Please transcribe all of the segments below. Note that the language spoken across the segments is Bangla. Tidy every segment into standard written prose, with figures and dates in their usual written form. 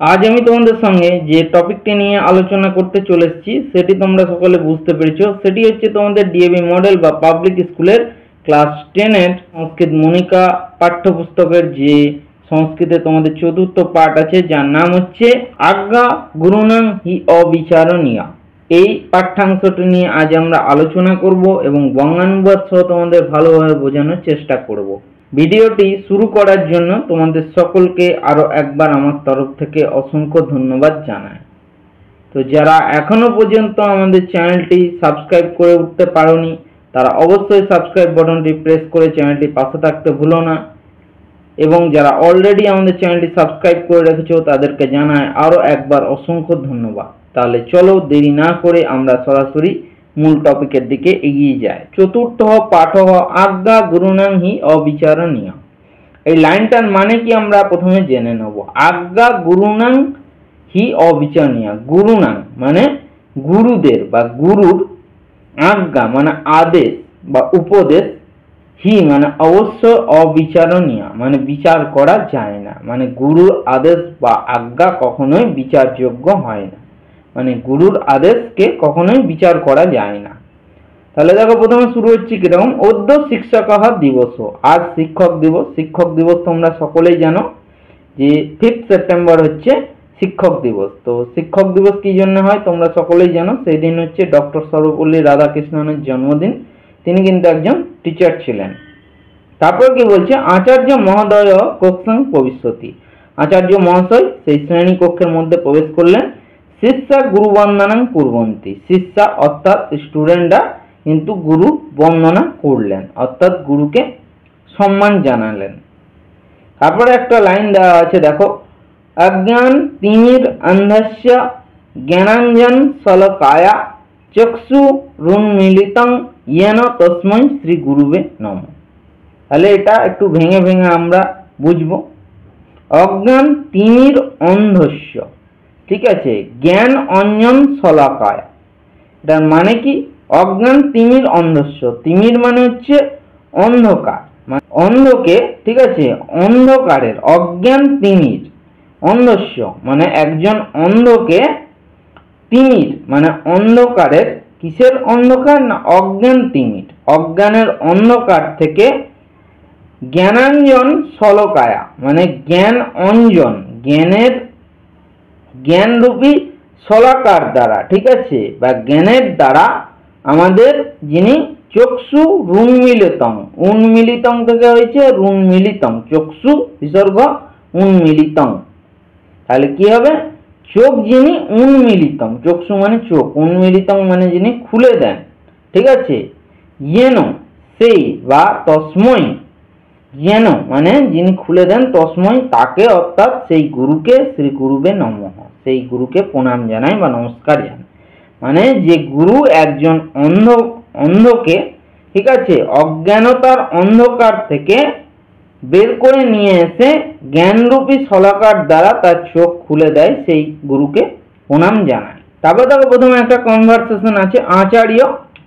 আজ আমি তোমাদের সঙ্গে যে টপিকটি নিয়ে আলোচনা করতে চলেছি সেটি তোমরা সকলে বুঝতে পেরেছো। সেটি হচ্ছে তোমাদের ডিএভি মডেল বা পাবলিক স্কুলের ক্লাস 10 এর সংস্কৃত মনিকা পাঠ্যপুস্তকের যে সংস্কৃতে তোমাদের চতুর্থ পাঠ আছে, যার নাম হচ্ছে আজ্ঞা গুরুনাং হি অবিচারণীয়া। এই পাঠ্যাংশটি নিয়ে আজ আমরা আলোচনা করব এবং বঙ্গানুবাদ সহ তোমাদের ভালোভাবে বোঝানোর চেষ্টা করব। ভিডিওটি শুরু করার জন্য তোমাদের সকলকে আরো একবার আমার তরফ থেকে অসংখ্য ধন্যবাদ জানাই। তো যারা এখনো পর্যন্ত আমাদের চ্যানেলটি সাবস্ক্রাইব করে উঠতে পারোনি তারা অবশ্যই সাবস্ক্রাইব বাটনটি প্রেস করে চ্যানেলটি পাশে থাকতে ভুলো না, এবং যারা অলরেডি আমাদের চ্যানেলটি সাবস্ক্রাইব করে রেখেছো তাদেরকে জানাই আরো একবার অসংখ্য ধন্যবাদ। তাহলে চলো দেরি না করে আমরা সরাসরি মূল টপিকের দিকে এগিয়ে যায়। চতুর্থ পাঠ আজ্ঞা গুরুনাং হি অবিচারণীয়। এই লাইনটার মানে কি আমরা প্রথমে জেনে নেব। আজ্ঞা গুরুনাং হি অবিচারণীয়। গুরুনাং মানে গুরুদের বা গুরুর, আজ্ঞা মানে আদেশ বা উপদেশ, হি মানে অবশ্য, অবিচারণীয় মানে বিচার করা যায় না। মানে গুরুর আদেশ বা আজ্ঞা কখনোই বিচারযোগ্য হয় না, মানে গুরুর আদেশকে কখনোই বিচার করা যায় না। তাহলে দেখো প্রথমে শুরু হচ্ছে কিরকম, অদ্য শিক্ষক দিবস। আজ শিক্ষক দিবস। শিক্ষক দিবস তোমরা সকলেই জানো যে 5 সেপ্টেম্বর হচ্ছে শিক্ষক দিবস। তো শিক্ষক দিবস কি জন্য হয় তোমরা সকলেই জানো, সেই দিন হচ্ছে ডক্টর সর্বপল্লী রাধাকৃষ্ণনের জন্মদিন। তিনি কিন্তু একজন টিচার ছিলেন। তারপর কি বলছে, আচার্য মহোদয় কক্ষং প্রবিশতি। আচার্য মহাশয় সেই শ্রেণী কক্ষের মধ্যে প্রবেশ করলেন। শিষ্যা গুরু বন্দনাং কুর্বন্তি। শিষ্যা অর্থাৎ স্টুডেন্টরা কিন্তু গুরু বন্দনা করলেন, অর্থাৎ গুরুকে সম্মান জানালেন। তারপরে একটা লাইন দেওয়া আছে দেখো, অজ্ঞান তিমির অন্ধস্য জ্ঞানাঞ্জন শলাকায়া চক্ষু রুন্মিলিতং येन তস্मै শ্রী গুরুবে নমঃ। তাহলে এটা একটু ভেঙে ভেঙে আমরা বুঝবো। অজ্ঞান তিমির অন্ধস্য, ঠিক আছে, জ্ঞান অঞ্জন শলাকায়। এটার মানে কি, অজ্ঞান তিমির অন্ধস্য। তিমির মানে হচ্ছে অন্ধকার, মানে অন্ধকে, ঠিক আছে, অন্ধকারের, অজ্ঞান তিমির অন্ধস্য মানে একজন অন্ধকে, তিমির মানে অন্ধকারের, কিসের অন্ধকার না অজ্ঞান তিমির, অজ্ঞানের অন্ধকার থেকে জ্ঞানাঞ্জন শলকায়া মানে জ্ঞান অঞ্জন, জ্ঞানের জ্ঞানরূপী শলাকার দ্বারা, ঠিক আছে, বা জ্ঞানের দ্বারা আমাদের যিনি চক্ষু রুন্মিলিতং, উন্মিলিতং থেকে হয়েছে রুন্মিলিতং, চক্ষু বিসর্গ উন্মিলিতং। তাহলে কি হবে, চোখ যিনি উন্মিলিতং, চক্ষু মানে চোখ, উন্মিলিতং মানে যিনি খুলে দেন, ঠিক আছে, येन সেই বা তস্মৈ, येन মানে যিনি খুলে দেন, তস্মৈ তাকে অর্থাৎ সেই গুরুকে, শ্রী গুরুবে নমঃ সেই গুরুকে প্রণাম জানাই বা নমস্কার জানাই। মানে যে গুরু একজন অন্ধকে, ঠিক আছে, অজ্ঞানতার অন্ধকার থেকে বের করে নিয়ে এসে জ্ঞানরূপী শলাকার দ্বারা তার চোখ খুলে দেয়, সেই গুরুকে প্রণাম জানায়। তারপর তাকে প্রথমে একটা কনভারসেশন আছে, আচার্য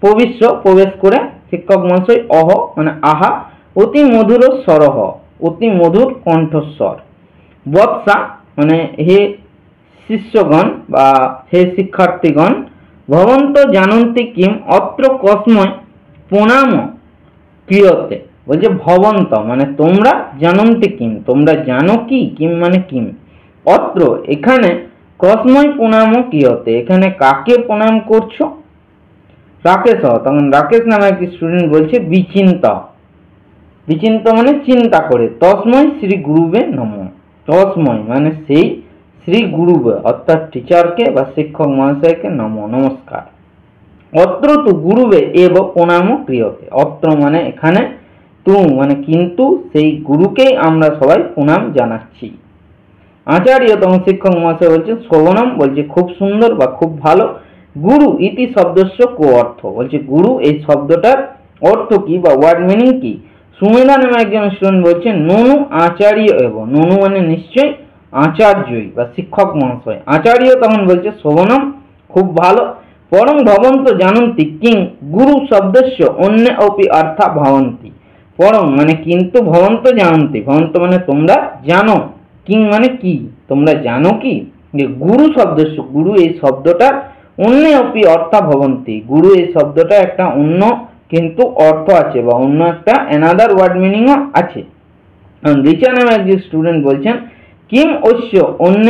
প্রবিশ্য প্রবেশ করে, শিক্ষক মহাশয় অহ মানে আহা, অতি মধুর স্বরহ অতি মধুর কণ্ঠস্বর, বৎসা মানে হে শিষ্যগণ বা হে শিক্ষার্থীগণ, ভবন্ত জানন্তি কিম অত্র কসময় প্রণাম ক্রিয়তে। বলছে ভবন্ত মানে তোমরা, জানন্তি কিম তোমরা জানো কি, কিম মানে কিম, অত্র এখানে, কসময় প্রণাম ক্রিয়তে এখানে কাকে প্রণাম করছো, রাকেশ। তখন রাকেশ নামে একটি স্টুডেন্ট বলছে বিচিন্ত, বিচিন্ত মানে চিন্তা করে, তস্মৈ শ্রী গুরুবে নমঃ, তস্মৈ মানে সেই, শ্রী গুরুবে অর্থাৎ টিচারকে বা শিক্ষক মহাশয়কে নমঃ নমস্কার। অত্র তু গুরুবে এব প্রণাম ক্রিয়তে, অত্র মানে এখানে, তু মানে কিন্তু, সেই গুরুকেই আমরা সবাই প্রণাম জানাচ্ছি। আচার্য তখন শিক্ষক মহাশয় বলছে শোভনম, বলছে খুব সুন্দর বা খুব ভালো। গুরু ইতি শব্দস্য কো অর্থ, বলছে গুরু এই শব্দটার অর্থ কি বা ওয়ার্ড মিনিং কি। সুমেধা নামে একজন স্টুডেন্ট বলছে ননু আচার্য এব, ননু মানে নিশ্চয় আচার্যই বা শিক্ষক মহাশয়। আচার্য তখন বলছে শোভনম খুব ভালো। পরং ভবন্ত জানন্তি কিং গুরু শব্দস্য অন্য অপি অর্থা ভবন্তি। পরং মানে কিন্তু, ভবন্ত জানন্তি ভবন্ত মানে তোমরা জানো কিং মানে কি তোমরা জানো কি যে গুরু শব্দস্য গুরু এই শব্দটার অন্য অপি অর্থা ভবন্তি গুরু এই শব্দটা একটা অন্য কিন্তু অর্থ আছে বা অন্য একটা অ্যানাদার ওয়ার্ড মিনিংও আছে। রিচা নামে একজন স্টুডেন্ট বলছেন কিং অস্য অন্য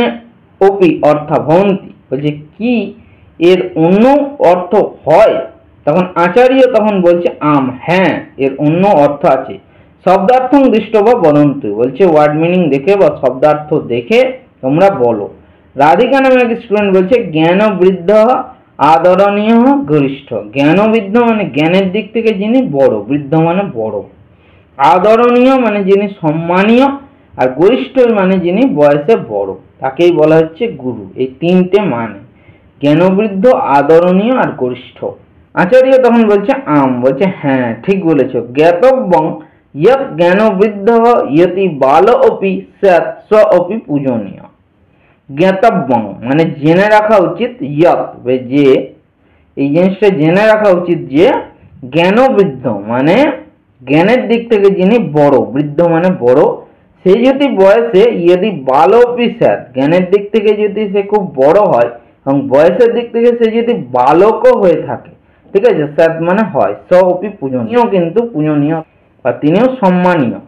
অপি অর্থা ভবন্তি বলছে কি এর অন্য অর্থ হয় তখন আচার্য তখন বলছে আম হ্যাঁ এর অন্য অর্থ আছে। শব্দার্থং দৃষ্টব বদন্তু বলছে ওয়ার্ড মিনিং দেখে বা শব্দার্থ দেখে তোমরা বলো। রাধিকা নামে এক স্টুডেন্ট বলছে জ্ঞান বৃদ্ধ আদরণীয় গরিষ্ঠ জ্ঞান বৃদ্ধ মানে জ্ঞানের দিক থেকে যিনি বড় বৃদ্ধ মানে বড় আদরণীয় মানে যিনি সম্মানীয় আর গরিষ্ঠ মানে যিনি বয়সে বড় তাকেই বলা হচ্ছে গুরু। এই তিনটে মানে জ্ঞানবৃদ্ধ আদরণীয় আর গরিষ্ঠ। আচার্য তখন বলছে আম বলছে হ্যাঁ ঠিক বলেছ জ্ঞাতব্যং ইয়ৎ জ্ঞানবৃদ্ধ ইয়তি বাল অপি স্যাৎ স অপি পূজনীয়। জ্ঞাতব্যং মানে জেনে রাখা উচিত ইয়ৎ যে এই জিনিসটা জেনে রাখা উচিত যে জ্ঞানবৃদ্ধ মানে জ্ঞানের দিক থেকে যিনি বড় বৃদ্ধ মানে বড় সে যদি বয়সে ইয়দি বাল অপি স্যাৎ জ্ঞানের দিক থেকে যদি সে খুব বড় হয় এবং বয়সের দিক থেকে সে যদি বালকও হয়ে থাকে ঠিক আছে স্যাৎ মানে হয় স অপি পূজনীয় কিন্তু পূজনীয় বা তিনিও সম্মানীয়।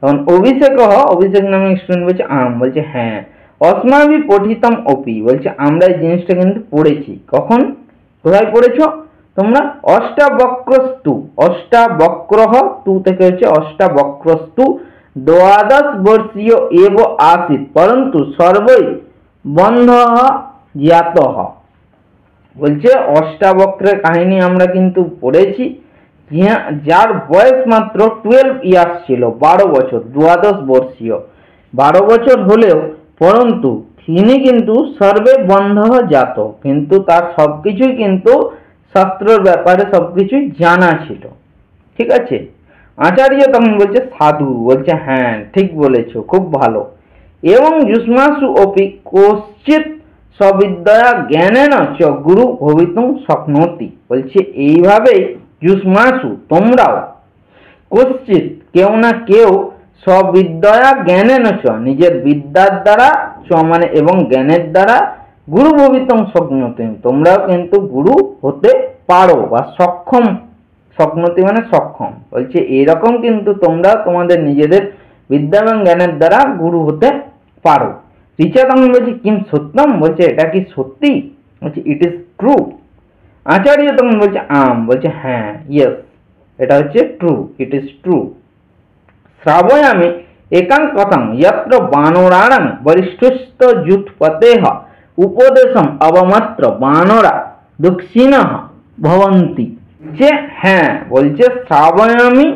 তখন অভিষেক অভিষেক নামে স্টুডেন্ট বলছে আম বলছে হ্যাঁ অস্মাভি পঠিতম অপি বলছে আমরা এই জিনিসটা কিন্তু পড়েছি কখন কোথায় পড়েছো তোমরা অষ্টাবক্রস্তু অষ্টাবক্রহ তু থেকে হচ্ছে অষ্টাবক্রস্তু দ্বাদশ বর্ষীয় এব আসিত পরন্তু সর্বই বন্ধ জ্ঞাত বলছে অষ্টাবক্রের কাহিনী আমরা কিন্তু পড়েছি যার বয়স মাত্র 12 ইয়ার্স ছিল 12 বছর দ্বাদশ বর্ষীয় 12 বছর হলেও পরন্তু তিনি কিন্তু সর্বে বন্ধ জাত কিন্তু তার সবকিছুই কিন্তু শাস্ত্রের ব্যাপারে সবকিছুই জানা ছিল ঠিক আছে। আচার্য তখন বলছে সাধু বলছে হ্যাঁ ঠিক বলেছো খুব ভালো এবং যুষ্মাসু অপি কশ্চিৎ সবিদ্যা জ্ঞানেন চ গুরু ভবিতুং শক্নোতি বলছে এইভাবেই যুষ্মাসু তোমরাও কশ্চিৎ কেউ না কেউ সবিদ্যা জ্ঞানেন চ নিজের বিদ্যার দ্বারা চ মানে এবং জ্ঞানের দ্বারা গুরু ভবিতুং শক্নোতি তোমরাও কিন্তু গুরু হতে পারো বা সক্ষম শক্নোতি মানে সক্ষম বলছে এরকম কিন্তু তোমরা তোমাদের নিজেদের বিদ্যা এবং জ্ঞানের দ্বারা গুরু হতে পারো। রিচা তখন বলছে কিম সত্যম বলছে এটা কি সত্যি বলছে ইট ইজ ট্রু। আচার্য তখন বলছে আম বলছে হ্যাঁ ইয়েস এটা হচ্ছে ট্রু ইট ইজ ট্রু। শ্রাবয়ামি একাং কথাং যত্র বানরাণাং বরিষ্ঠস্থ যুৎপতেহ উপদেশম অবমাত্র বানরা দুঃখিনঃ ভবন্তি যে হ্যাঁ বলছে শ্রাবয়ামি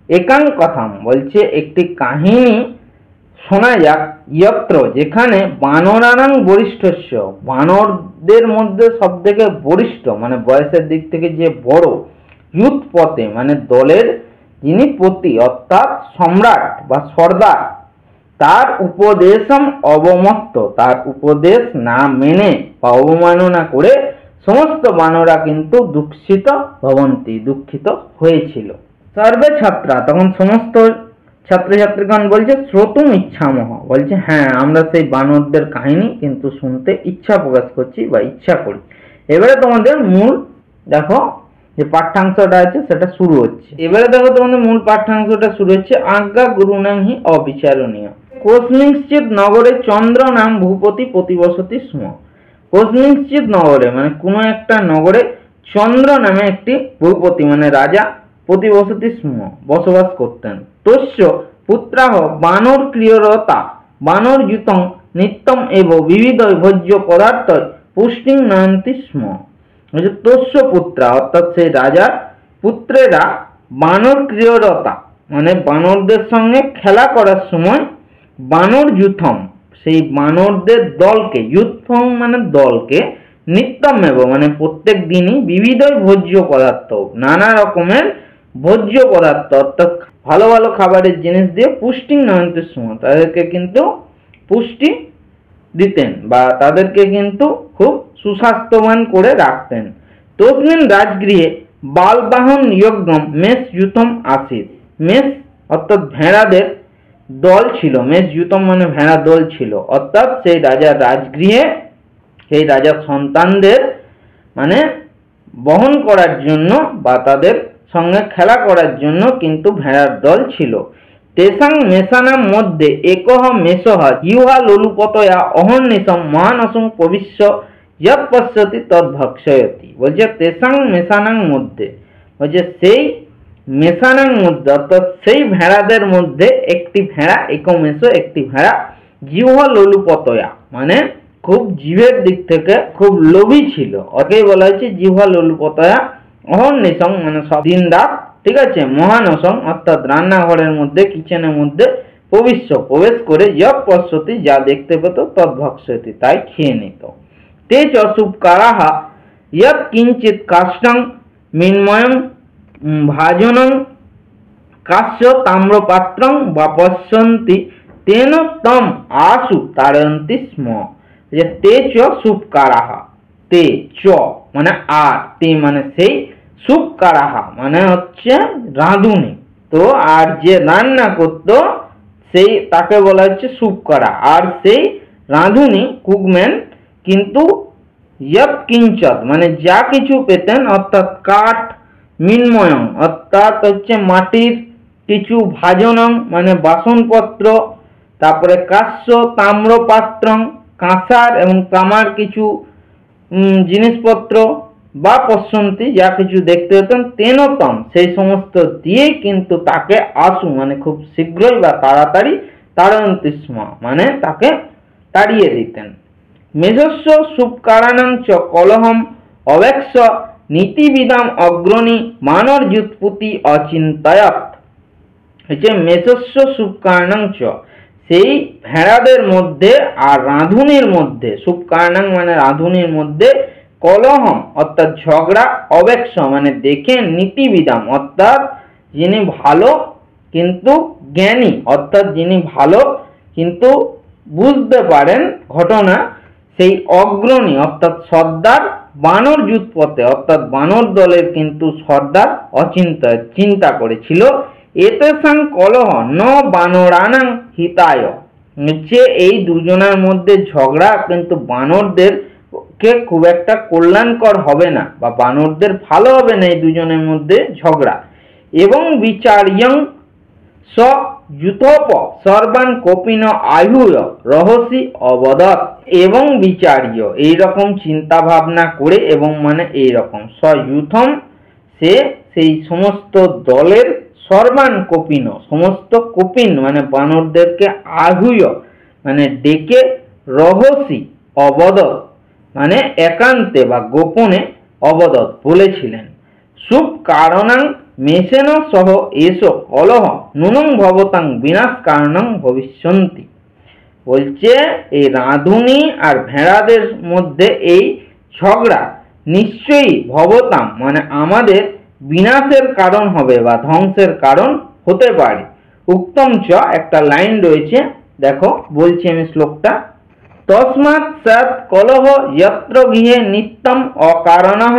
একাং কথাম বলছে একটি কাহিনী শোনা যাক যত্র যেখানে বানরাণাং বরিষ্ঠস্য বানরদের মধ্যে সব থেকে বরিষ্ঠ মানে বয়সের দিক থেকে যে বড় যুৎপতে মানে দলের যিনি পতি অর্থাৎ সম্রাট বা সর্দার তার উপদেশম অবমত্ত তার উপদেশ না মেনে বা অবমাননা করে সমস্ত বানরা কিন্তু দুঃখিত ভবন্তি দুঃখিত হয়েছিল। সর্বে ছাত্রা তখন সমস্ত ছাত্রছাত্রীগণ বলছে শ্রোতুম ইচ্ছামহ বলছে হ্যাঁ আমরা সেই বানরদের কাহিনী কিন্তু শুনতে ইচ্ছা প্রকাশ করছি বা ইচ্ছা করি। এবারে তোমাদের মূল দেখো যে পাঠ্যাংশটা আছে সেটা শুরু হচ্ছে। এবারে দেখো তোমাদের মূল পাঠ্যাংশটা শুরু হচ্ছে আজ্ঞা গুরু নাম হি অবিচারণীয় কোস্মিংশ্চিত নগরে চন্দ্র নাম ভূপতি প্রতিবসতি স্ম কোস্মিংশ্চিত নগরে মানে কোনো একটা নগরে চন্দ্র নামে একটি ভূপতি মানে রাজা প্রতিবসতি স্ম বসবাস করতেন। তস্য পুত্রাহ বানর ক্রিয়রতা বানর যুতং নিত্যম এব বিবিধ ভোজ্য পদার্থ পুষ্টিং নয়ন্তি স্ম তস্য পুত্রা অর্থাৎ সেই রাজার পুত্রেরা বানর ক্রিয়রতা মানে বানরদের সঙ্গে খেলা করার সময় বানর যুথম সেই বানরদের দলকে যুথম মানে দলকে নিত্যম এব মানে প্রত্যেক দিনই বিবিধ ভোজ্য পদার্থ নানা রকমের ভোজ্য পদার্থ অর্থাৎ ভালো ভালো খাবারের জিনিস দিয়ে পুষ্টি নয়ন্তের সময় তাদেরকে কিন্তু পুষ্টি দিতেন বা তাদেরকে কিন্তু খুব সুস্বাস্থ্যবান করে রাখতেন। তস্মিন রাজগৃহে বালবাহন যজ্ঞম মেষ যুথম আসিত মেষ অর্থাৎ ভেড়াদের দল ছিল, মেষযুতম মানে ভেড়া দল ছিল, অর্থাৎ সেই রাজার রাজগৃহে সেই রাজার সন্তানদের মানে বহন করার জন্য বা তাদের সঙ্গে খেলা করার জন্য কিন্তু ভেড়ার দল ছিল। তেসাং মেষানাম মধ্যে একহ মেষহ জিহ্বা লোলুপতয়া অহর্নিশম মহানসং প্রবিশ্য যৎ পশ্যতি তৎ ভক্ষয়তি। বলছে তেসাং মেষানাং মধ্যে, বলছে সেই মেষানাং মধ্যে অর্থাৎ সেই ভেড়াদের মধ্যে একটি ভেড়া, একমেষ একটি ভেড়া, জিহ্বা লোলুপতয়া মানে খুব জীবের দিক থেকে খুব লোভী ছিল, ওকেই বলা হয়েছে জিহ্বা লোলুপতয়া অহর্নিশং মানে সব দিন রাত, ঠিক আছে, মহানসং অর্থাৎ রান্নাঘরের মধ্যে কিচেনের মধ্যে প্রবেশ করে যৎ পশ্যতি যা দেখতে পেত তৎ ভক্ষয়তি তাই খেয়ে নিত। তে চ সুপকারাহা যৎ কিঞ্চিৎ কাষ্ঠং মৃন্ময়ং ভাজনং কাশ্য তাম্রপাত্রং বা পশ্যন্তি তেন তম আশু তাড়য়ন্তি স্ম। যে তে চ সুপকারাহা, তে চ মানে আর, তে মানে সেই, সুপকারাহা মানে হচ্ছে রাঁধুনি, তো আর যে রান্না করতো সেই তাকে বলা হচ্ছে সুপকারা, আর সেই রাঁধুনি কুকম্যান কিন্তু যৎ কিঞ্চৎ মানে যা কিছু পেতেন অর্থাৎ কাঠ, মৃন্ময়ং অর্থাৎ হচ্ছে মাটির কিছু, ভাজনং মানে বাসনপত্র, তারপরে কাশ্য তাম্রপাত্রং কাঁসার এবং তামার কিছু জিনিসপত্র, বা পশ্যন্তি যা কিছু দেখতে পেতেন, তেনতম সেই সমস্ত দিয়ে কিন্তু তাকে আশু মানে খুব শীঘ্রই বা তাড়াতাড়ি, তাড়য়ন্তি স্ম মানে তাকে তাড়িয়ে দিতেন। মেষস্য সুপকারানাং চ কলহম অবেক্ষ নীতিবিদাম অগ্রণী মানরযুৎপত্তি অচিন্তয়ৎ। হচ্ছে মেষস্য সুপকারানাং চ সেই ভেড়াদের মধ্যে আর রাঁধুনির মধ্যে, সুপকারানাং মানে রাঁধুনির মধ্যে, কলহম অর্থাৎ ঝগড়া, অবেক্ষ মানে দেখে, নীতিবিদাম অর্থাৎ যিনি ভালো কিন্তু জ্ঞানী, অর্থাৎ যিনি ভালো কিন্তু বুঝতে পারেন ঘটনা, সেই অগ্রণী অর্থাৎ সর্দার, বানর যুৎপথে অর্থাৎ বানর দলের কিন্তু সর্দার অচিন্তায় চিন্তা করেছিল। এতেসাং কলহ ন বানরানাং হিতায়, যে এই দুজনের মধ্যে ঝগড়া কিন্তু বানরদের কে খুব একটা কল্যাণকর হবে না বা বানরদের ভালো হবে না এই দুজনের মধ্যে ঝগড়া। এবং বিচার্যং স যুথপ সর্বান কপিন আহুয় রহস্যি অবদৎ। এবং বিচার্য এইরকম চিন্তা ভাবনা করে এবং মানে এইরকম সযুথম সে সেই সমস্ত দলের, সর্বান কপিন সমস্ত কপিন মানে বানরদেরকে, আহুয় মানে ডেকে, রহস্যি অবদৎ মানে একান্তে বা গোপনে, অবদৎ বলেছিলেন। সুপ কারণাং মেষেন সহ এসো কলহ নুনং ভবতাং বিনাশ কারণং ভবিষ্যন্তি। বলছে এই রাঁধুনি আর ভেড়াদের মধ্যে এই ঝগড়া নিশ্চয়ই ভবতাম মানে আমাদের বিনাশের কারণ হবে বা ধ্বংসের কারণ হতে পারে। উত্তম চ একটা লাইন রয়েছে, দেখো বলছি আমি শ্লোকটা। তস্মাৎ সৎ কলহ যত্র গৃহে নিত্যম অকারণঃ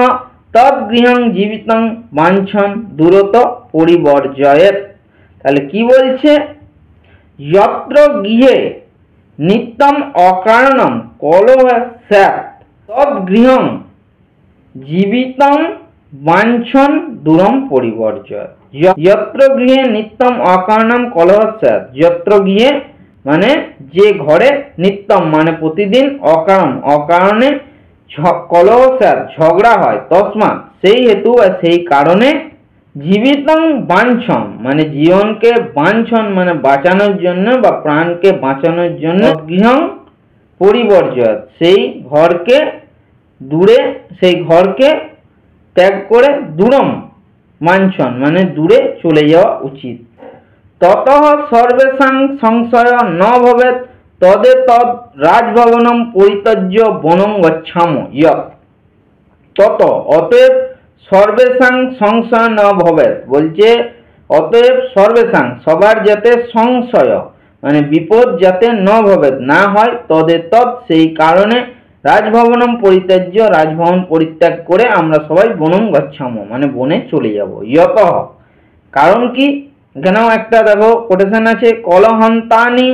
তদ্গৃহং জীবিতং বাঞ্ছন দূরত পরিবর্জয়েৎ। তাহলে কি বলছে, যত্র গৃহে নিত্যম অকারণম কলহ স্যাৎ তদ্গৃহং জীবিতং বাঞ্ছন দূরম পরিবর্জয়েৎ। যত্র গৃহে নিত্যম অকারণম কলহ স্যাৎ, যত্র গৃহে মানে যে ঘরে, নিত্যম মানে প্রতিদিন, অকারণ অকারণে, কলহ স্যাৎ ঝগড়া হয়, তস্মাৎ সেই হেতু বা সেই কারণে, জীবিতং বাঞ্ছন মানে জীবনকে, বাঞ্ছন মানে বাঁচানোর জন্য বা প্রাণকে বাঁচানোর জন্য, গৃহং পরিবর্জয়ৎ সেই ঘরকে দূরে, সেই ঘরকে ত্যাগ করে, দূরম বাঞ্ছন মানে দূরে চলে যাওয়া উচিত। ততঃ সর্বেষাং সংশয় ন ভবেৎ তদেতদ রাজভবনম পরিত্যজ্য বনং গচ্ছাম ইয়ৎ। তত অতএব সর্বেষাং সংশয় ন ভবেৎ, বলছে অতএব সর্বেষাং সবার যাতে, সংশয় মানে বিপদ যাতে, ন ভবেৎ না হয়, তদেতদ সেই কারণে, রাজভবনম পরিত্যাজ্য রাজভবন পরিত্যাগ করে আমরা সবাই বনং গচ্ছাম মানে বনে চলে যাব। ইয়তঃ কারণ কি, এখানেও একটা দেখো কোটেশন আছে, কলহন্তানি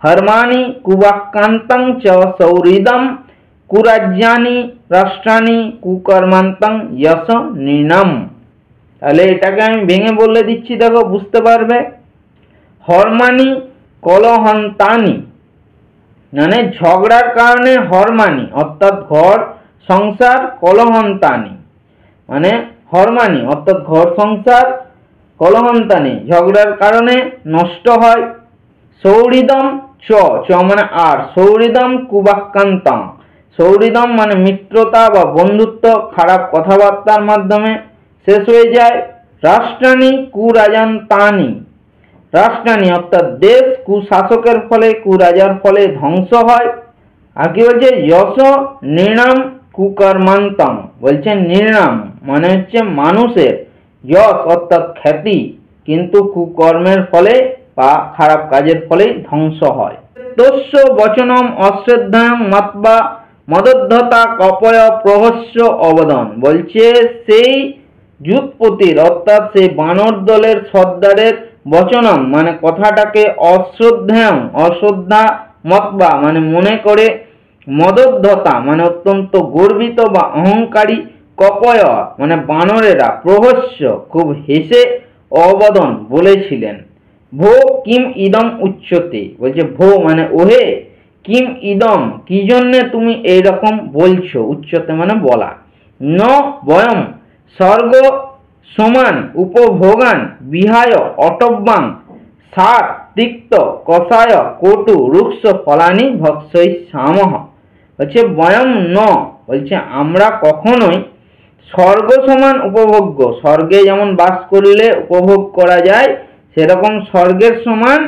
হর্মানি কুবাক্কান্তং চ সৌহৃদম কুরাজ্যানি রাষ্ট্রানি কুকর্মান্তং যশ নৃণাম। তাহলে এটাকে আমি ভেঙে বলে দিচ্ছি, দেখো বুঝতে পারবে। হরমানি কলহন্তানি মানে ঝগড়ার কারণে হরমানি অর্থাৎ ঘর সংসার, কলহন্তানি মানে হরমানি অর্থাৎ ঘর সংসার, কলহন্তানি ঝগড়ার কারণে নষ্ট হয়। সৌহৃদম চ চ মানে আর, সৌহৃদম কুবাক্কান্তং, সৌহৃদম মানে মিত্রতা বা বন্ধুত্ব খারাপ কথাবার্তার মাধ্যমে শেষ হয়ে যায়। রাষ্ট্রানি কুরাজান্তানি, রাষ্ট্রানি অর্থাৎ দেশ কুশাসকের ফলে কুরাজার ফলে ধ্বংস হয়। আর কি বলছে, যশ নৃণাম কুকর্মান্তং, বলছে নৃণাম মানে হচ্ছে মানুষের, যশ অর্থাৎ খ্যাতি, কিন্তু কুকর্মের ফলে বা খারাপ কাজের ফলেই ধ্বংস হয়। তস্য বচনম অশ্রদ্ধায়ং মত্বা মদদ্ধতা কপয় প্রহস্য অবদান, বলছে সেই যুৎপতির অর্থাৎ সেই বানর দলের সর্দারের বচনম মানে কথাটাকে অশ্রদ্ধেয়ং অশ্রদ্ধা মতবা মানে মনে করে, মদদ্ধতা মানে অত্যন্ত গর্বিত বা অহংকারী, কপয় মানে বানরেরা, প্রহস্য খুব হেসে, অবদন বলেছিলেন। ভো কিম ইদম উচ্চতে, বলছে ভো মানে ওহে, কিম ইদম কি জন্যে তুমি এইরকম বলছো, উচ্চতে মানে বলা, ন বয়ম স্বর্গ সমান উপভোগান বিহায় অটব্যাং সার তিক্ত কষায় কটু রুক্ষ ফলানি ভক্ষয়িষ্যামঃ, বলছে বয়ম ন, বলছে আমরা কখনোই স্বর্গ সমান উপভোগ্য, স্বর্গে যেমন বাস করলে উপভোগ করা যায় সেরকম স্বর্গের সমান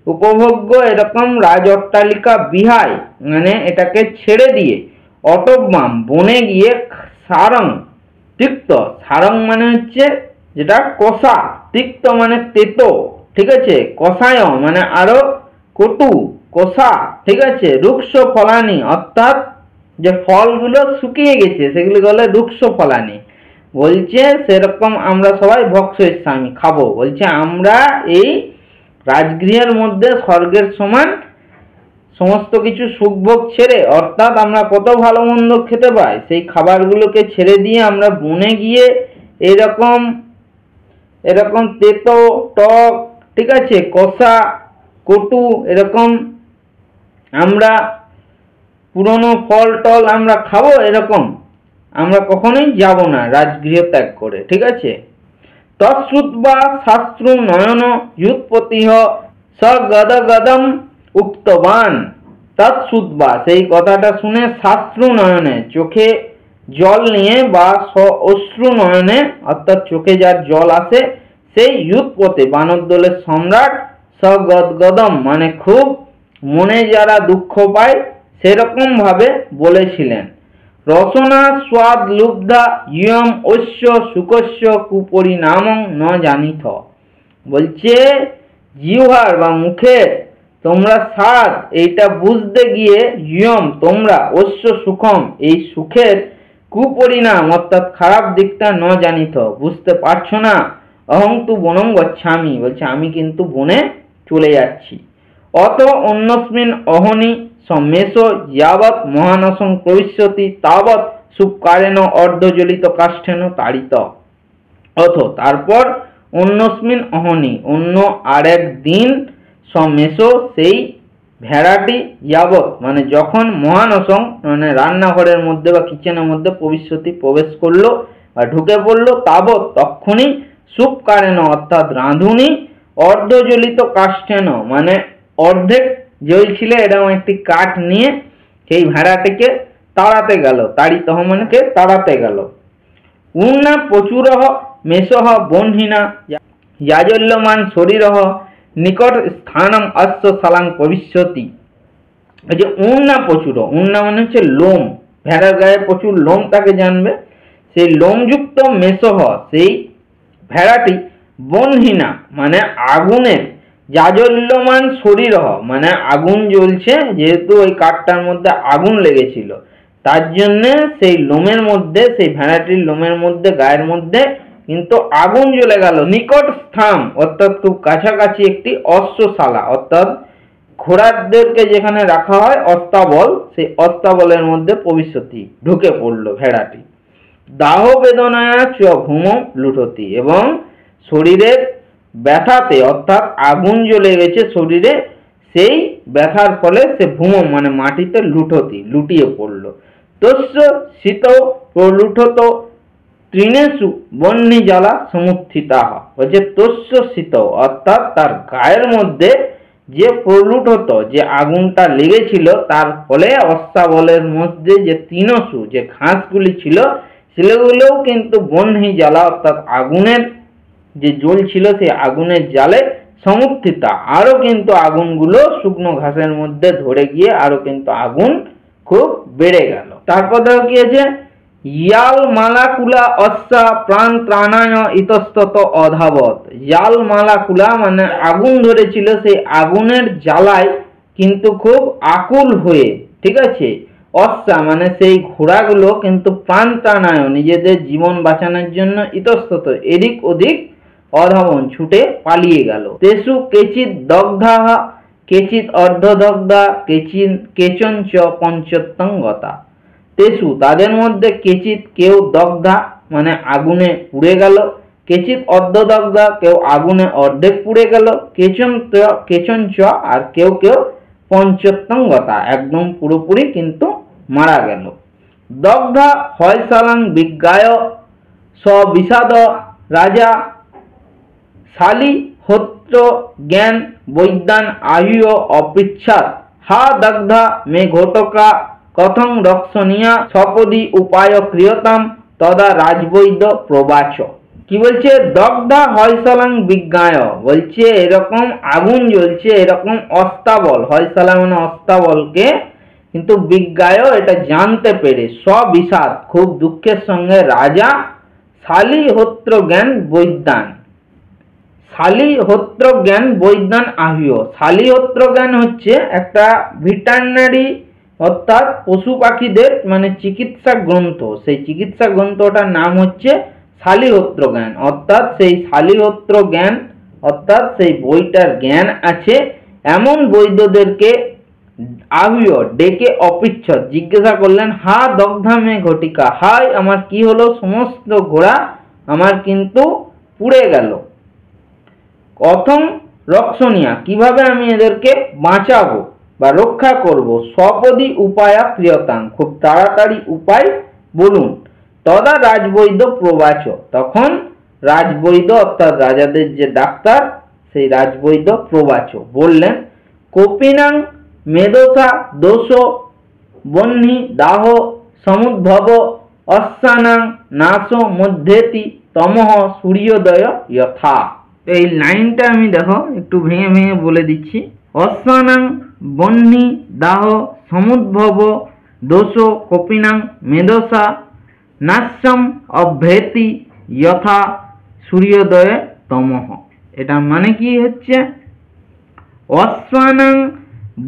উপভোগ্য এরকম রাজ অট্টালিকা বিহায় মানে এটাকে ছেড়ে দিয়ে, অটব্যাম বনে গিয়ে, সারং তিক্ত, সারং মানে হচ্ছে যেটা কষা, তিক্ত মানে তেতো, ঠিক আছে, কষায় মানে আরো কটু কষা, ঠিক আছে, রুক্ষ ফলানি অর্থাৎ যে ফলগুলো শুকিয়ে গেছে সেগুলো বলে রুক্ষ ফলানি, বলছে সেরকম আমরা সবাই ভক্ষয়িষ্যামি খাবো, বলছে আমরা এই রাজগৃহের মধ্যে স্বর্গের সমান সমস্ত কিছু সুখভোগ ছেড়ে, অর্থাৎ আমরা কত ভালো মন্দ খেতে পাই সেই খাবারগুলোকে ছেড়ে দিয়ে আমরা বনে গিয়ে এরকম এরকম তেতো টক, ঠিক আছে, কষা কটু এরকম আমরা পুরনো ফল টল আমরা খাবো, এরকম আমরা কখনোই যাব না রাজগৃহ ত্যাগ করে, ঠিক আছে। তৎশ্রুত্বা শাস্ত্রু নয়ন যুৎপতিহ সগদগদম উক্তবান, তৎশ্রুত্বা সেই কথাটা শুনে শাস্ত্রু নয়নে চোখে জল নিয়ে বা অশ্রু নয়নে অর্থাৎ চোখে যার জল আসে, সেই যুৎপতি বানর দলের সম্রাট, সগদগদম মানে খুব মনে যারা দুঃখ পায় সেরকম ভাবে বলেছিলেন। রসনা স্বাদ লুব্ধা ইয়ম অস্য সুকস্য কুপরিণামং ন জানিথ, বলছে জিহ্বার বা মুখে তোমরা স্বাদ এইটা বুঝতে গিয়ে, ইয়ম তোমরা, অস্য সুখম এই সুখের, কুপরিণাম অর্থাৎ খারাপ দিকটা ন জানিথ বুঝতে পারছো না। অহং তু বনং গচ্ছামি, বলছে আমি কিন্তু বনে চলে যাচ্ছি। অত অন্যস্মিন অহনি সম্মেষ যাবৎ মহানসং প্রবিশ্যতি তাবৎ সুপকারেণ অর্ধজ্বলিত কাষ্ঠেন তাড়িত। অথ তারপর অন্যস্মিন অহনি অন্য আরেক দিন, সম্মেষ সেই ভেড়াটি, যাবৎ মানে যখন, মহানসং মানে রান্নাঘরের মধ্যে বা কিচেনের মধ্যে প্রবিশ্যতি প্রবেশ করলো বা ঢুকে পড়লো, তাবৎ তক্ষুনি, সুপকারেণ অর্থাৎ রাঁধুনি, অর্ধজ্বলিত কাষ্ঠেন মানে অর্ধেক জ্বলছিল এরকম একটি কাঠ নিয়ে সেই ভেড়াটিকে তাড়াতে গেল, তাড়িত মানে তাড়াতে গেল। উন্না প্রচুরহ মেষহ বহ্নিনা যাজল্যমান শরীরহ নিকট স্থানম অশ্ব সালাং ভবিষ্যতি, এই যে উন্না প্রচুর, উন্না মানে হচ্ছে লোম, ভেড়ার গায়ে প্রচুর লোম তাকে জানবে, সেই লোমযুক্ত মেষহ সেই ভেড়াটি, বহ্নিনা মানে আগুনের, জাজল্যমান শরীর মানে আগুন জ্বলছে, যেহেতু ওই কাঠটার মধ্যে আগুন লেগেছিল তার জন্য সেই লোমের মধ্যে, সেই ভেড়াটির লোমের মধ্যে গায়ের মধ্যে কিন্তু আগুন জ্বলে গেল নিকট স্থান অর্থাৎ খুব কাছাকাছি একটি অশ্বশালা অর্থাৎ ঘোড়াদেরকে যেখানে রাখা হয় অস্তাবল, সেই অস্তাবলের মধ্যে প্রবিশতি ঢুকে পড়লো ভেড়াটি। দাহ বেদনায়া চ ভূম লুঠতি, এবং শরীরের ব্যথাতে অর্থাৎ আগুন জ্বলে গেছে শরীরে, সেই ব্যথার ফলে সে ভূম মানে মাটিতে লুটিয়ে পড়লো। তস্য শীত প্রলুঠত তৃণেষু বহ্নি জ্বালা সমুত্থিতা, বলছে তস্য শীত অর্থাৎ তার গায়ের মধ্যে যে প্রলুঠত যে আগুনটা লেগেছিল তার ফলে অস্তাবলের মধ্যে যে তৃণসু যে ঘাসগুলি ছিল সেগুলোও কিন্তু বহ্নি জ্বালা অর্থাৎ আগুনের যে জ্বলছিল সেই আগুনের জালে সমুত্থিতা আরো কিন্তু আগুনগুলো শুকনো ঘাসের মধ্যে ধরে গিয়ে আরো কিন্তু আগুন খুব বেড়ে গেল। তারপর দেখো কি আছে, ইয়াল মালাকুলা অস্যা প্রাণ ত্রাণায় ইতস্তত অধাবত। ইয়াল মালাকুলা মানে আগুন ধরেছিল, সেই আগুনের জ্বালায় কিন্তু খুব আকুল হয়ে, ঠিক আছে, অস্যা মানে সেই ঘোড়াগুলো কিন্তু প্রাণ ত্রাণায় নিজেদের জীবন বাঁচানোর জন্য ইতস্তত এদিক ওদিক অধাবন ছুটে পালিয়ে গেল। তেসু কেচিৎ দগ্ধা কেচিৎ অর্ধদগ্ধা কেচন চ পঞ্চত্তঙ্গতা। তেসু তাদের মধ্যে কেচিৎ কেউ দগ্ধা মানে আগুনে পুড়ে গেল, কেচিৎ অর্ধদগ্ধা কেউ আগুনে অর্ধেক পুড়ে গেল, কেচন চ আর কেউ কেউ পঞ্চত্তঙ্গতা একদম পুরোপুরি কিন্তু মারা গেল। দগ্ধা হয়সালাং বিজ্ঞায় স বিষাদ রাজা শালী হোত্র জ্ঞান বৈদ্যান আয়ুয় অপৃচ্ছাৎ হা দগ্ধা মে ঘটকা কথং রক্ষণীয়া সপদি উপায় ক্রিয়তাম তদা রাজবৈদ্য প্রবাচ। কি বলছে, দগ্ধা হয়সালাং বিজ্ঞায়, বলছে এরকম আগুন জ্বলছে এরকম অস্তাবল, হয়সালা মানে অস্তাবলকে কিন্তু বিজ্ঞায় এটা জানতে পেরে সবিষাদ খুব দুঃখের সঙ্গে রাজা শালীহোত্র জ্ঞান বৈদ্যান, শালীহোত্র জ্ঞান বৈদ্যান আহ্য। শালীহোত্র জ্ঞান হচ্ছে একটা ভেটেরিনারি অর্থাৎ পশু পাখিদের মানে চিকিৎসা গ্রন্থ, সেই চিকিৎসা গ্রন্থটার নাম হচ্ছে শালীহোত্র জ্ঞান, অর্থাৎ সেই শালীহোত্র জ্ঞান অর্থাৎ সেই বইটার জ্ঞান আছে এমন বৈদ্যদেরকে আহ্য ডেকে অপৃচ্ছদ জিজ্ঞাসা করলেন, হা দগ্ধা মে ঘটিকা, হাই আমার কি হলো, সমস্ত ঘোড়া আমার কিন্তু পুড়ে গেল। কথং রক্ষণীয়া কিভাবে আমি এদেরকে বাঁচাবো বা রক্ষা করব, সপদি উপায়া ক্রিয়তাং খুব তাড়াতাড়ি উপায় বলুন। তদা রাজবৈদ্য প্রবাচ, তখন রাজবৈদ্য অর্থাৎ রাজাদের যে ডাক্তার সেই রাজবৈদ্য প্রবাচ বললেন, কপিনাং মেদসা দোষ বহ্নি দাহ সমুদ্ভব অশ্বানাং নাশ মধ্যেতি তমহ সূর্যোদয় যথা। এই লাইনটা আমি দেখো একটু ভেঙে ভেঙে বলে দিচ্ছি। অশ্বানাং বহ্নি দাহ সমুদ্ভব দোষ কপিনাং মেদসা নাশ্যম অভ্যেতি যথা সূর্যোদয়ে তমহ। এটা মানে কি হচ্ছে, অশ্বানাং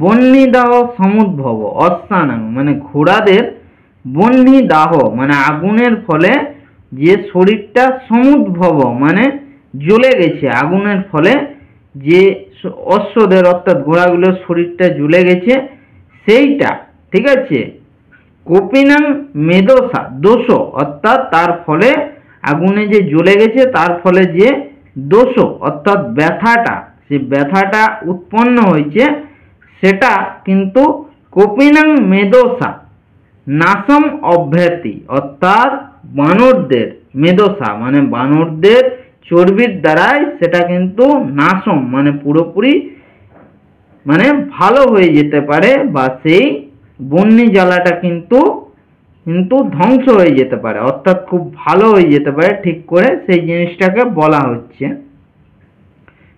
বহ্নি দাহ সমুদ্ভব, অশ্বানাং মানে ঘোড়াদের, বহ্নি দাহ মানে আগুনের ফলে যে শরীরটা সমুদ্ভব মানে জ্বলে গেছে, আগুনের ফলে যে অশ্বদের অর্থাৎ ঘোড়াগুলোর শরীরটা জ্বলে গেছে সেইটা, ঠিক আছে। কপিনাং মেদসা দোষ অর্থাৎ তার ফলে আগুনে যে জ্বলে গেছে তার ফলে যে দোষ অর্থাৎ ব্যথাটা, সে ব্যথাটা উৎপন্ন হয়েছে সেটা কিন্তু কপিনাং মেদসা নাশম অভ্যেতি অর্থাৎ বানরদের, মেদসা মানে বানরদের চর্বির দ্বারাই সেটা কিন্তু নাশম মানে পুরোপুরি মানে ভালো হয়ে যেতে পারে, বা সেই বহ্নি জ্বালাটা কিন্তু ধ্বংস হয়ে যেতে পারে অর্থাৎ খুব ভালো হয়ে যেতে পারে, ঠিক করে সেই জিনিসটাকে বলা হচ্ছে।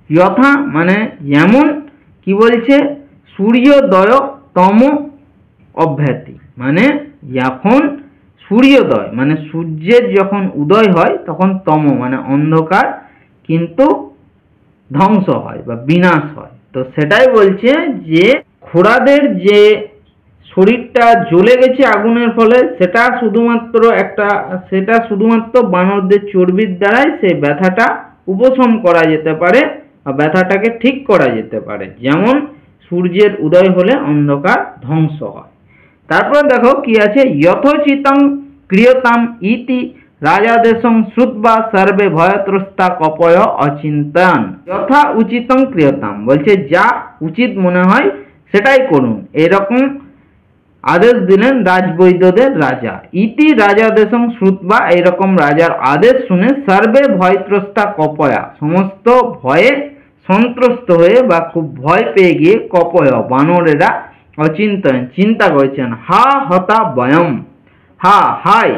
যথা মানে যেমন, কি বলছে, সূর্যোদয় তম অভ্যেতি মানে যখন সূর্যোদয় মানে সূর্যের যখন উদয় হয় তখন তম মানে অন্ধকার কিন্তু ধ্বংস হয় বা বিনাশ হয়। তো সেটাই বলছে যে ঘোড়াদের যে শরীরটা জ্বলে গেছে আগুনের ফলে, সেটা শুধুমাত্র বানরদের চর্বির দ্বারাই সেই ব্যথাটা উপশম করা যেতে পারে বা ব্যথাটাকে ঠিক করা যেতে পারে। যেমন সূর্যের উদয় হলে অন্ধকার ধ্বংস হয়। তারপরে দেখো কি আছে, যথোচিতং ক্রিয়তাম ইতি রাজাদেশং শ্রুত্বা সর্বে ভয়ত্রস্তা কপয় অচিন্তয়ন। যথা উচিতং ক্রিয়তাম বলছে যা উচিত মনে হয় সেটাই করুন, এরকম আদেশ দিলেন রাজবৈদ্যদের রাজা। ইতি রাজাদেশং শ্রুত্বা, এইরকম রাজার আদেশ শুনে সর্বে ভয়ত্রস্তা কপয়া, সমস্ত ভয়ে সন্ত্রস্ত হয়ে বা খুব ভয় পেয়ে গিয়ে কপয় বানরেরা অচিন্তয়ন চিন্তা করেছেন। হা হতা বয়ম, হা হাই,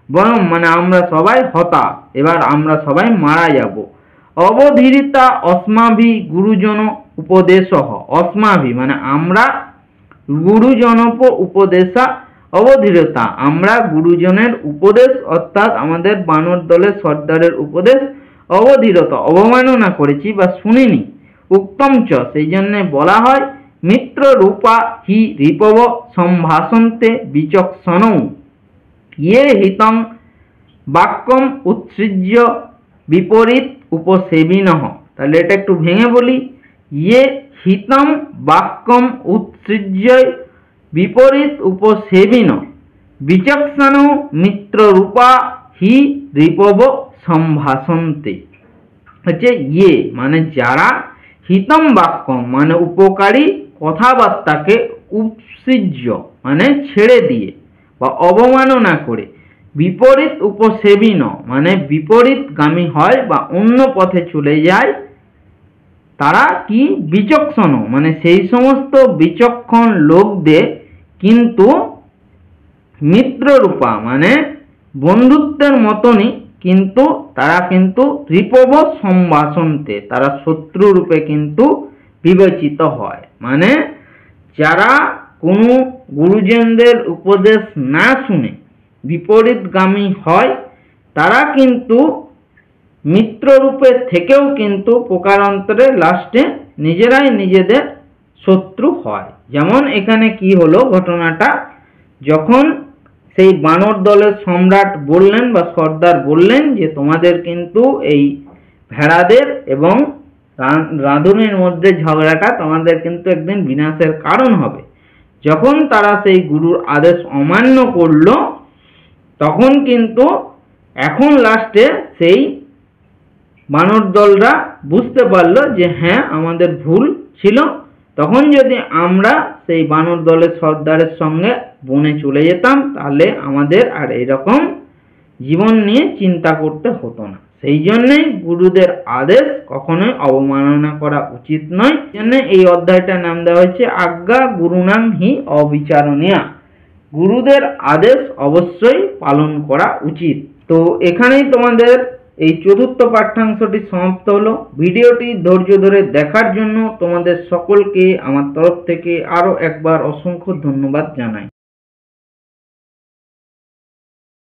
বয়ম মানে আমরা সবাই, হতা এবার আমরা সবাই মারা যাব। অবধীরিতা অস্মাভি গুরুজন উপদেশহ, অস্মাভি মানে আমরা, গুরুজনপ উপদেশা অবধীরতা আমরা গুরুজনের উপদেশ অর্থাৎ আমাদের বানর দলের সর্দারের উপদেশ অবধীরতা অবমাননা করেছি বা শুনিনি। উক্তম চ সেই জন্য বলা হয় মিত্র রূপা হি রিপব সম্ভাষন্তে বিচক্ষণৌ ইয়ে হিতং বাক্যম উৎসৃজ্য বিপরীত উপসেবিনঃ। তাহলে এটা একটু ভেঙে বলি, ইয়ে হিতম বাক্যম উৎসৃজ্য বিপরীত উপসেবিন বিচক্ষণ মিত্ররূপা হি রিপব সম্ভাষন্তে। হচ্ছে ইয়ে মানে যারা, হিতম বাক্যম মানে উপকারী কথাবার্তাকে, উৎসৃজ্য মানে ছেড়ে দিয়ে বা অবমাননা করে, বিপরীত উপসেবিন মানে বিপরীতগামী হয় বা অন্য পথে চলে যায়, তারা কি বিচক্ষণ মানে সেই সমস্ত বিচক্ষণ লোকদের কিন্তু মিত্ররূপা মানে বন্ধুত্বের মতনই, কিন্তু তারা কিন্তু রিপব সম্ভাষন্তে তারা শত্রু রূপে কিন্তু বিবেচিত হয়। মানে যারা কোনো গুরুজনদের উপদেশ না শুনে বিপরীতগামী হয়, তারা কিন্তু মিত্ররূপে থেকেও কিন্তু প্রকারান্তরে লাস্টে নিজেরাই নিজেদের শত্রু হয়। যেমন এখানে কি হলো ঘটনাটা, যখন সেই বানর দলের সম্রাট বললেন বা সর্দার বললেন যে তোমাদের কিন্তু এই ভেড়াদের এবং রাঁধুনির মধ্যে ঝগড়াটা তোমাদের কিন্তু একদিন বিনাশের কারণ হবে। যখন তারা সেই গুরুর আদেশ অমান্য করলো, তখন কিন্তু এখন লাস্টে সেই বানর দলরা বুঝতে পারলো যে হ্যাঁ আমাদের ভুল ছিল, তখন যদি আমরা সেই বানর দলের সর্দারের সঙ্গে বনে চলে যেতাম তাহলে আমাদের আর এরকম জীবন নিয়ে চিন্তা করতে হতো না। সেই জন্যই গুরুদের আদেশ কখনোই অবমাননা করা উচিত নয়। সেই জন্য এই অধ্যায়টার নাম দেওয়া হয়েছে আজ্ঞা গুরুনাং হি অবিচারণীয়া, গুরুদের আদেশ অবশ্যই পালন করা উচিত। তো এখানেই তোমাদের এই চতুর্থ পাঠ্যাংশটি সমাপ্ত হলো। ভিডিওটি ধৈর্য ধরে দেখার জন্য তোমাদের সকলকে আমার তরফ থেকে আরো একবার অসংখ্য ধন্যবাদ জানাই।